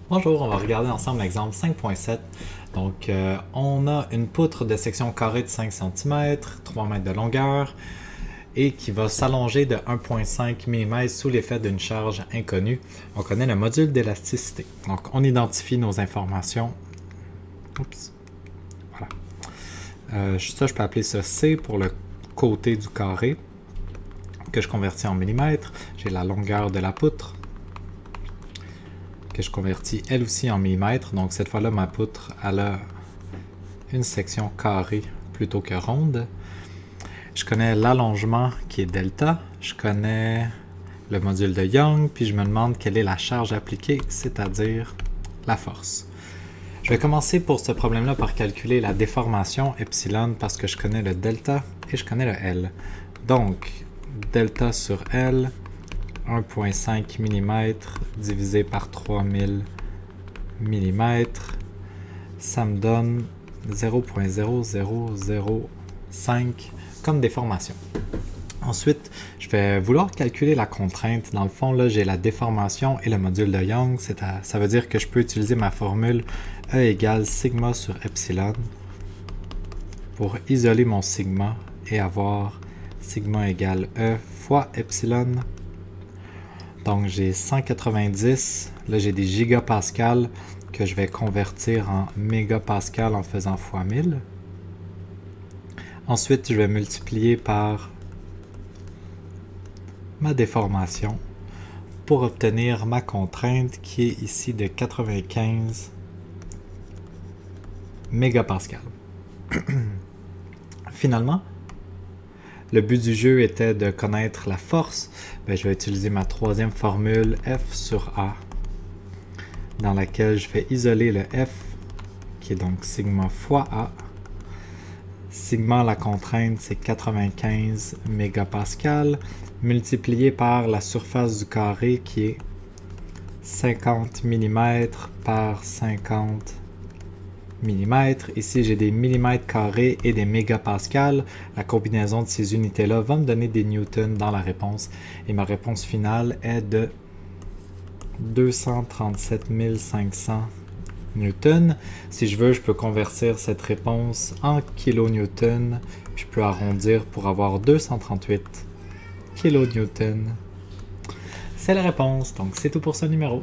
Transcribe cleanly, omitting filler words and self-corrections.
Bonjour, on va regarder ensemble l'exemple 5.7. Donc, on a une poutre de section carrée de 5 cm, 3 mètres de longueur et qui va s'allonger de 1,5 mm sous l'effet d'une charge inconnue. On connaît le module d'élasticité. Donc, on identifie nos informations. Oups. Voilà. Ça, je peux appeler ça C pour le côté du carré que je convertis en millimètres. J'ai la longueur de la poutre que je convertis elle aussi en millimètres. Donc cette fois-là, ma poutre, elle a une section carrée plutôt que ronde. Je connais l'allongement qui est delta. Je connais le module de Young, puis je me demande quelle est la charge appliquée, c'est-à-dire la force. Je vais commencer pour ce problème-là par calculer la déformation epsilon parce que je connais le delta et je connais le L. Donc, delta sur L, 1,5 mm divisé par 3000 mm, ça me donne 0,0005 comme déformation. Ensuite, je vais vouloir calculer la contrainte. Dans le fond, là, j'ai la déformation et le module de Young. Ça veut dire que je peux utiliser ma formule E égale sigma sur epsilon pour isoler mon sigma et avoir sigma égale E fois epsilon. Donc j'ai 190, là j'ai des gigapascales que je vais convertir en mégapascales en faisant fois 1000. Ensuite, je vais multiplier par ma déformation pour obtenir ma contrainte qui est ici de 95 mégapascales. Finalement, le but du jeu était de connaître la force. Je vais utiliser ma troisième formule F sur A, dans laquelle je vais isoler le F, qui est donc sigma fois A. Sigma, la contrainte, c'est 95 mégapascales, multiplié par la surface du carré, qui est 50 mm par 50 mm. Ici, j'ai des millimètres carrés et des mégapascales. La combinaison de ces unités-là va me donner des newtons dans la réponse. Et ma réponse finale est de 237 500 newtons. Si je veux, je peux convertir cette réponse en kilonewtons. Puis je peux arrondir pour avoir 238 kilonewtons. C'est la réponse. Donc, c'est tout pour ce numéro.